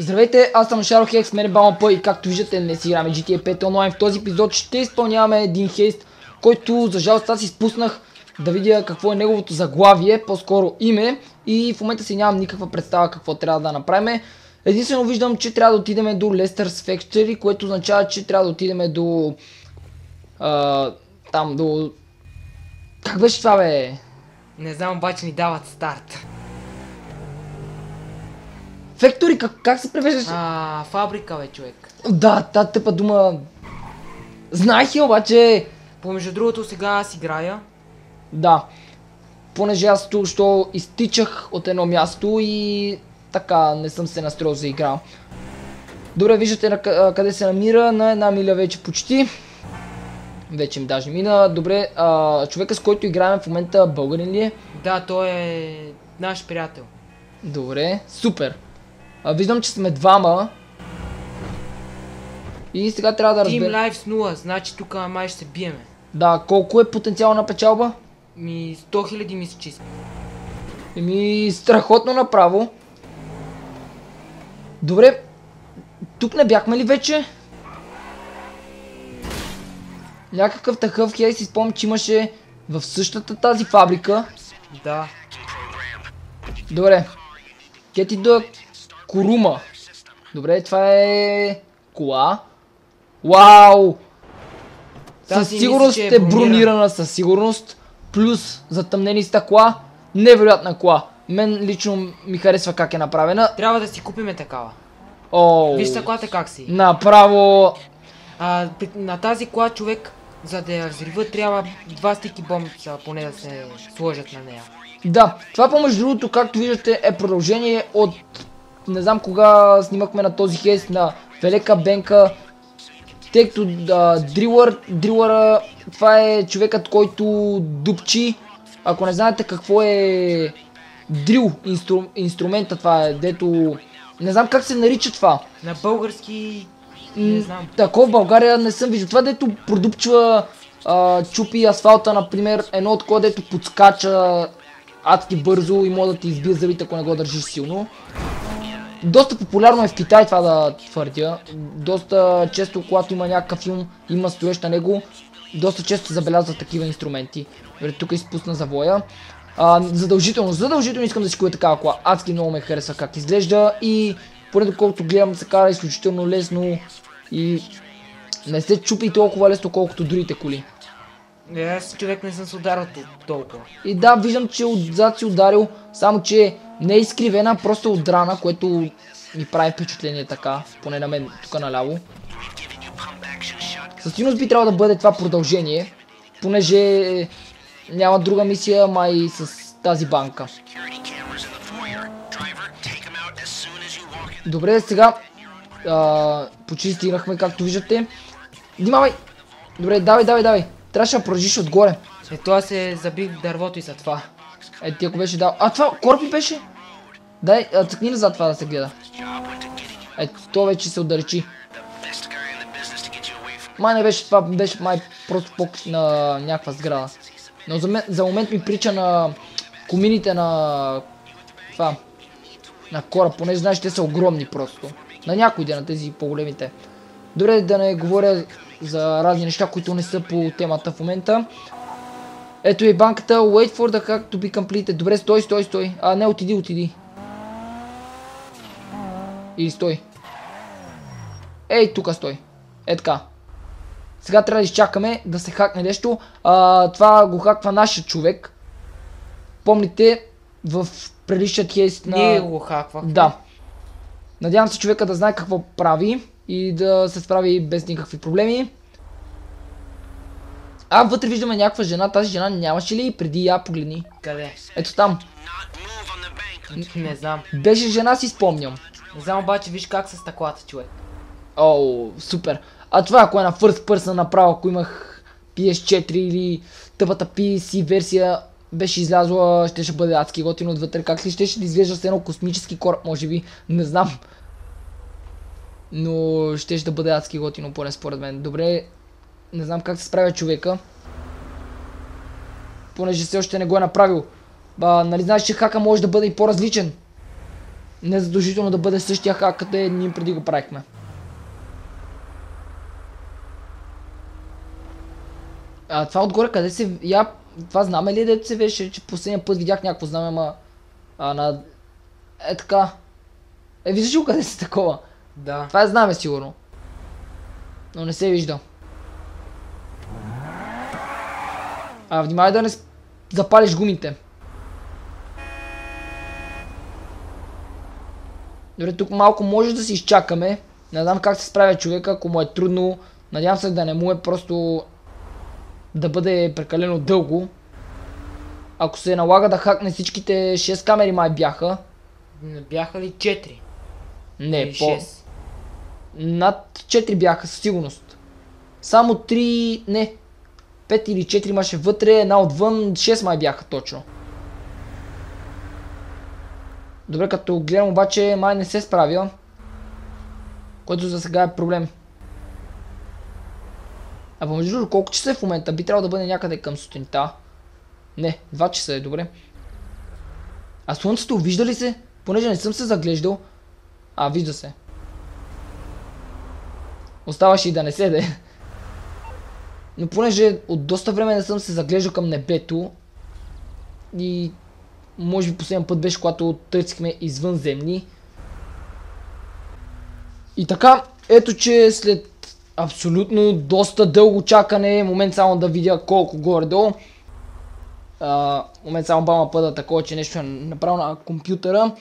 Здравейте, аз съм Шаро Хекс, мен е Балмапъ и както виждате днес играме GTA 5 онлайн. В този епизод ще изпълняваме един хейст, който за жалост аз изпуснах да видя какво е неговото заглавие, по-скоро име, и в момента си нямам никаква представа какво трябва да направим. Единствено виждам, че трябва да отидем до Lester's Factory, което означава, че трябва да отидем до... там до... Как беше това, бе? Не знам, обаче ни дават старт. Factory, как се превеждаш? Фабрика, бе, човек. Да, тази тъпа дума... Знаех я, обаче... Помежду другото, сега аз играя. Да. Понеже аз току-що изтичах от едно място и... така, не съм се настроил за игра. Добре, виждате къде се намира, на една миля вече почти. Вече ми даже мина. Добре, човека с който играем в момента българин ли е? Да, той е наш приятел. Добре, супер. Виждам, че сме двама. И сега трябва да разберем... Team Life с 0, значи тук май ще се биеме. Да, колко е потенциална печалба? 100 000 мисля, че иска. Еми, страхотно направо. Добре, тук не бяхме ли вече? Някакъв такъв хейс си спомням, че имаше в същата тази фабрика. Да. Добре. Кети да Курума. Добре, това е кола. Вау! Със сигурност е бронирана, със сигурност. Плюс затъмнени стъкла. Невероятна кола. Мен лично ми харесва как е направена. Трябва да си купиме такава. Оу. Виж стъклата как си. Направо. На тази кола, човек, за да я взрива, трябва 2 стики бомби поне да се сложат на нея. Да, това помежду другото, както виждате, е продължение от... не знам кога снимахме на този хейст на Велека Бенка. Тъй като Дрилъра, това е човекът, който дупчи. Ако не знаете какво е дрил инструмента, това е, дето... не знам как се нарича това. На български... не знам. Такова в България не съм виждал. Това, дето продупчва, чупи асфалта, например, едно от кое, дето подскача адски бързо и може да ти избие зъбите, ако не го държиш силно. Доста популярно е в Китай това, да твърдя. Доста често, когато има някакъв филм, има строеж на него, доста често се забелязват такива инструменти. Тук изпусна завоя. Задължително искам да си купя такава кола. Адски много ме хареса как изглежда и поне доколкото гледам се кара изключително лесно и не се чупи толкова лесно, колкото другите коли. Аз човек не съм се ударил толкова. И да, виждам, че отзад си ударил, само че не е изкривена, просто е удрана, което ми прави впечатление така, поне на мен тук наляво. Със сигурност би трябвало да бъде това продължение, понеже няма друга мисия, май с тази банка. Добре, сега почти стигнахме, както виждате. Внимавай! Добре, давай. Трябваше да продължиш отгоре. Това се заби дървото и за това. Ти ако беше дал... това кораб ли беше? Дай, цъкни назад това да се гледа. То вече се отдалечи. Май не беше това, беше май просто показ на някаква сграда. Но за момент ми прича на комините на... това... на кораб, понеже знаеш, те са огромни просто. На някои на тези по-големите. Добре, да не говоря за разни неща, които не са по темата в момента. Ето и банката. Wait for the hack to be completed. Добре, стой. Не, отиди. Или стой. Ей, тук стой. Така. Сега трябва да изчакаме да се хакне нещо. Това го хаква нашия човек. Помните в предишният хейст на... Ние го хаквахме. Да. Надявам се човека да знае какво прави и да се справи без никакви проблеми. Вътре виждаме някаква жена. Тази жена нямаше ли преди? Я погледни. Къде? Ето там. Не знам. Беше жена, си спомням. Не знам, обаче виж как са стъклата, човек. Супер. Това ако е на First Person направо, ако имах PS4 или тъпата PC версия беше излязла, ще бъде адски готино отвътре. Как ли ще да изглежда с едно космически кораб, може би, не знам. Но ще да бъде адски готино, поне според мен. Добре, не знам как се справя човека. Понеже все още не го е направил. Нали знаеш, че хака може да бъде и по-различен. Не задължително да бъде същия хак, като ние преди го правихме. Това отгоре къде се... Това знаме ли дето се веше, че последния път видях някакво знаме, ама... на... така... Виждаш ли къде се такова? Да. Това знаме сигурно. Но не се вижда. Внимай да не запалиш гумите. Добре, тук малко може да си изчакаме. Не знам как се справя човека, ако му е трудно. Надявам се да не му е просто да бъде прекалено дълго. Ако се налага да хакне всичките 6 камери май бяха. Бяха ли 4? Не, по... Над 4 бяха със сигурност. Само 3... Не. 5 или 4 имаше вътре, една отвън, 6 май бяха точно. Добре, като гледам обаче май не се справя. Което за сега е проблем. Между другото, колко часа е в момента? Би трябвало да бъде някъде към сутринта. Не, 2 часа е, добре. Слънцето вижда ли се? Понеже не съм се заглеждал. Вижда се. Оставаше и да не седе. Но понеже от доста време не съм се заглеждал към небето. И може би последния път беше, когато търсихме извънземни. И така, ето че след абсолютно доста дълго чакане, момент само да видя колко горе-долу. Момент само бама пъда такова, че нещо е направил на компютъра.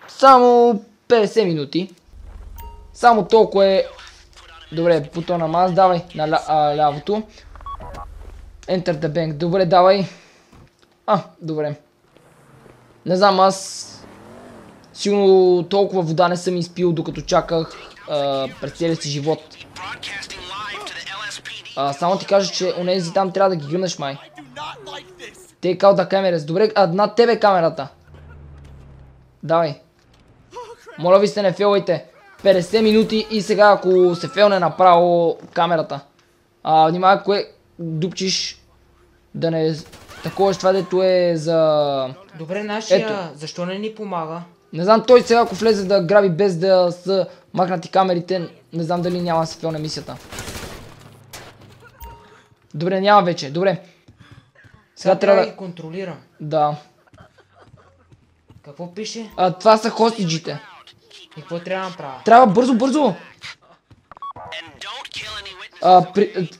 Само 50 минути. Само толкова е. Добре, бутона маз, давай на лявото. Enter the bank, добре, давай. Добре. Не знам, аз сигурно толкова вода не съм изпил, докато чаках през целия си живот. Само ти кажа, че онези там трябва да ги гръмнеш май. Take out the cameras. Добре, над тебе камерата. Давай. Моля ви се, не фейлвайте. 50 минути и сега ако се фейлне направо камерата. Внимавай кое дупчиш да не... Такова това дето е за... Добре, нашия, защо не ни помага? Не знам, той сега ако влезе да граби без да са махнати камерите, не знам дали няма да се фейлне мисията. Добре, няма вече, добре. Сега трябва да ги контролирам. Да. Какво пише? Това са хостиджите. И какво трябва да направя? Трябва бързо!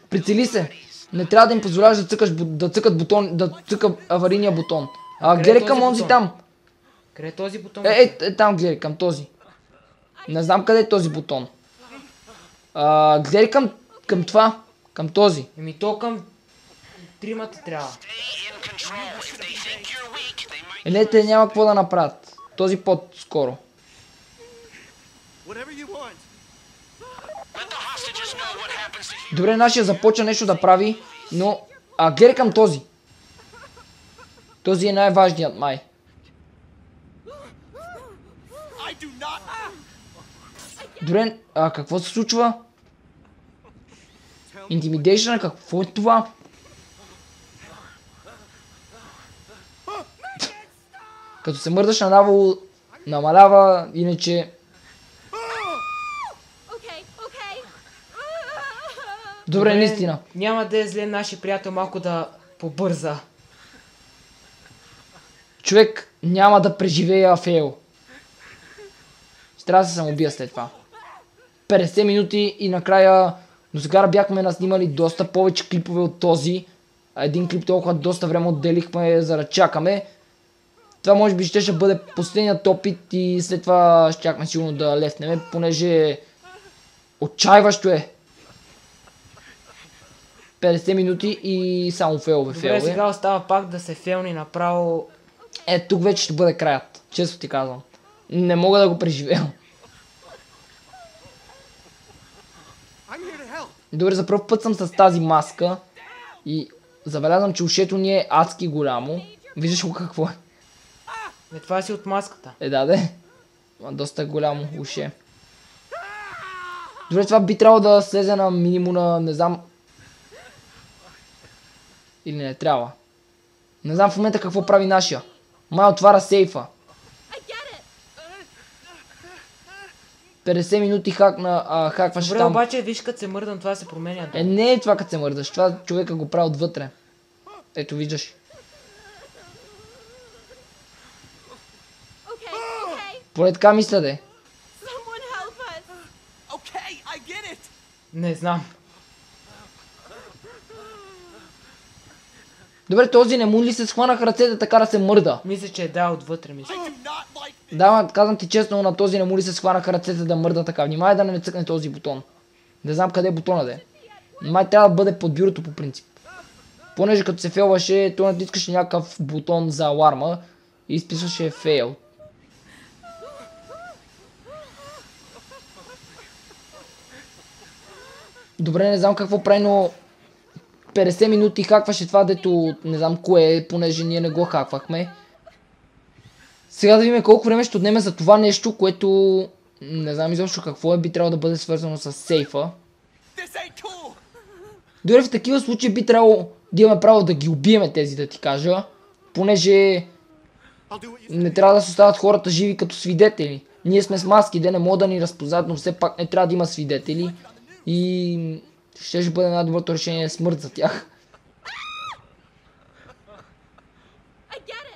Прицели се. Не трябва да им позволяваш да цъкат бутон, да цъка аварийния бутон. Гледай към онзи там. Къде е този бутон? Там гледай, към този. Не знам къде е този бутон. Гледай към това. Към този. То към тримата трябва. Не, те няма какво да направят. Този по-скоро. Добре, нашия започва нещо да прави, но... гледай към този. Този е най-важният май. Добре, какво се случва? Intimidation, какво е това? Като се мърдаш наляво, намалява, иначе... Добре, наистина. Няма да е зле нашия приятел малко да побърза. Човек няма да преживея фейл. Ще трябва да се самоубия след това. 50 минути и накрая... До сега бяхме наснимали доста повече клипове от този. Един клип толкова доста време отделихме за да чакаме. Това може би ще бъде последният опит и след това ще чакаме сигурно да леснем, понеже отчаиващо е. 50 минути и само фейлове. Добре, сега остава пак да се фейлни направо. Тук вече ще бъде краят. Често ти казвам. Не мога да го преживея. Добре, за пръв път съм с тази маска и забелязвам, че ушето ни е адски голямо. Виждаш го какво е? Това си от маската. Да. Доста голямо уше. Добре, това би трябвало да слезе на минимум на, не знам... Или не трябва. Не знам в момента какво прави нашия. Май отваря сейфа. 50 минути хакваш Добре, там. обаче виж като се мърдам, това се променя. Не е това като се мърдаш, това човека го прави отвътре. Ето виждаш. Поне така мисля де. Не знам. Добре, този не му ли се схванаха ръцете така да се мърда? Мисля, че е да отвътре, мисля. Да, казвам ти честно, на този не му ли се схванаха ръцете да мърда така. Внимай да не цъкне този бутон. Не знам къде е бутона да е. Май трябва да бъде под бюрото по принцип. Понеже като се фейлваше, той натискаше някакъв бутон за аларма и изписваше фейл. Добре, не знам какво прави, но 50 минути хакваше това, дето не знам кое е, понеже ние не го хаквахме. Сега да видим колко време ще отнеме за това нещо, което не знам изобщо какво е, би трябвало да бъде свързано с сейфа. Дори в такива случаи би трябвало да имаме право да ги убиеме тези, да ти кажа, понеже не трябва да се остават хората живи като свидетели. Ние сме с маски, де не могат да ни разпознат, но все пак не трябва да има свидетели и ще бъде най-доброто решение смърт за тях.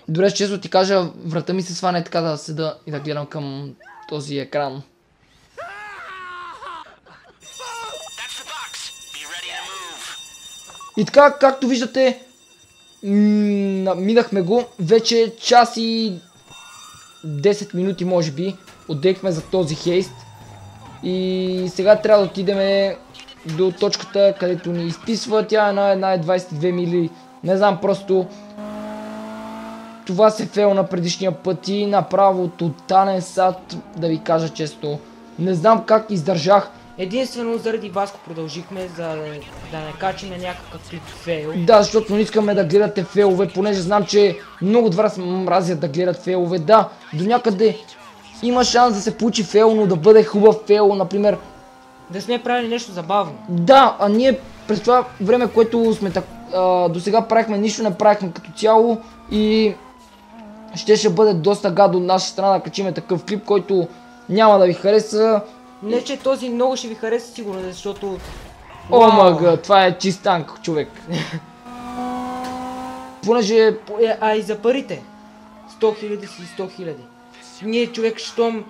Добре, често ти кажа, врата ми се сване така да седа и да гледам към този екран. И така, както виждате, минахме го, вече час и 10 минути може би, отдехме за този хейст. И сега трябва да отидем до точката, където ни изписва, тя е на 22 мили, не знам, просто това се фейл на предишния път и направо тотален сад, да ви кажа често. Не знам как издържах. Единствено заради Васко продължихме, за да не качим някакъв тип фейл. Да, защото не искаме да гледате фейлове, понеже знам, че много от вас мразят да гледат фейлове. Да, до някъде има шанс да се получи фейл, но да бъде хубав фейл, например. Да сме правили нещо забавно. Да, а ние през това време, което сме до сега правихме, нищо не правихме като цяло и ще бъде доста гадно от наша страна да качиме такъв клип, който няма да ви хареса. Не, че този много ще ви хареса сигурно, защото... Омага, това е чист танк, човек. Понеже... А и за парите. 100 000 си 100 000. Ние, човек, щом...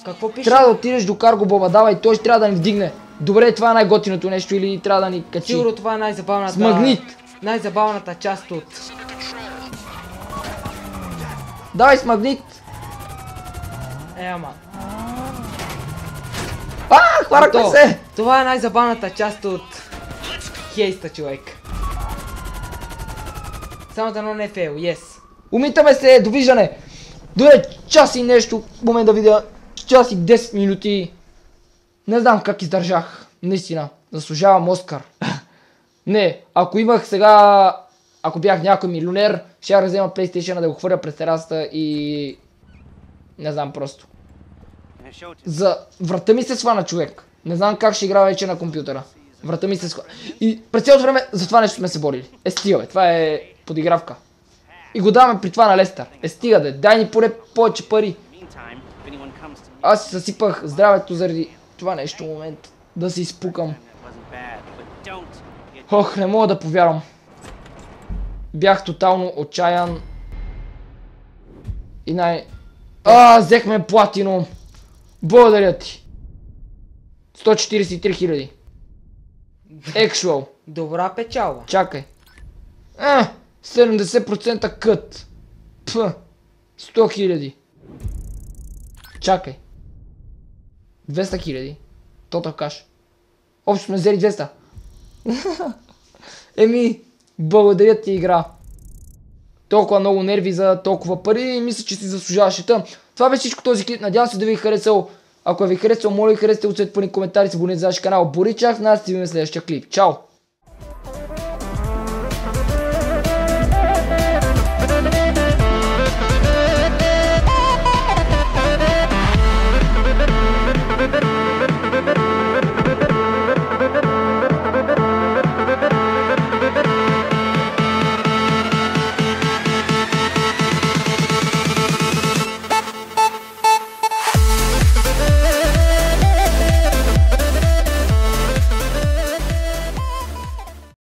Какво пише? Трябва да отидеш до Карго Боба, давай, той ще трябва да ни вдигне. Добре, това е най-готиното нещо или трябва да ни качи? Сигурно това е най-забавната... С магнит. Най-забавната част от... Давай с магнит. Ама... Хванахме се! Това е най-забавната част от хейста, човек. Само да не е фейл, yes. Умитаме се, довиждане! Добре, час и нещо, момент да видя, час и 10 минути. Не знам как издържах, наистина, заслужавам Оскар. Не, ако имах сега, ако бях някой милионер, ще я взема PlayStation да го хвърля през терасата и... Не знам просто. За врата ми се свана, човек. Не знам как ще игра вече на компютъра. Врата ми се свана. И през цялото време за това нещо сме се борили. Стига бе, това е подигравка. И го даваме при това на Лестър. Стига де, дай ни поне повече пари. Аз си съсипах здравето заради това нещо момент. Да се изпукам. Ох, не мога да повярвам. Бях тотално отчаян. И взехме платино. Благодаря ти. 143 000. Actual. Добра печалба. Чакай. 70% кът. 100 000. Чакай. 200 000. Total cash. Общо сме взели 200. Еми, благодаря ти, игра. Толкова много нерви за толкова пари и мисля, че си заслужаваше. Това беше всичко този клип. Надявам се да ви е харесал. Ако ви е харесал, моля ви харесате, оцветите по коментари, се абонирайте за нашия канал Боричах. Нас се видим в следващия клип. Чао!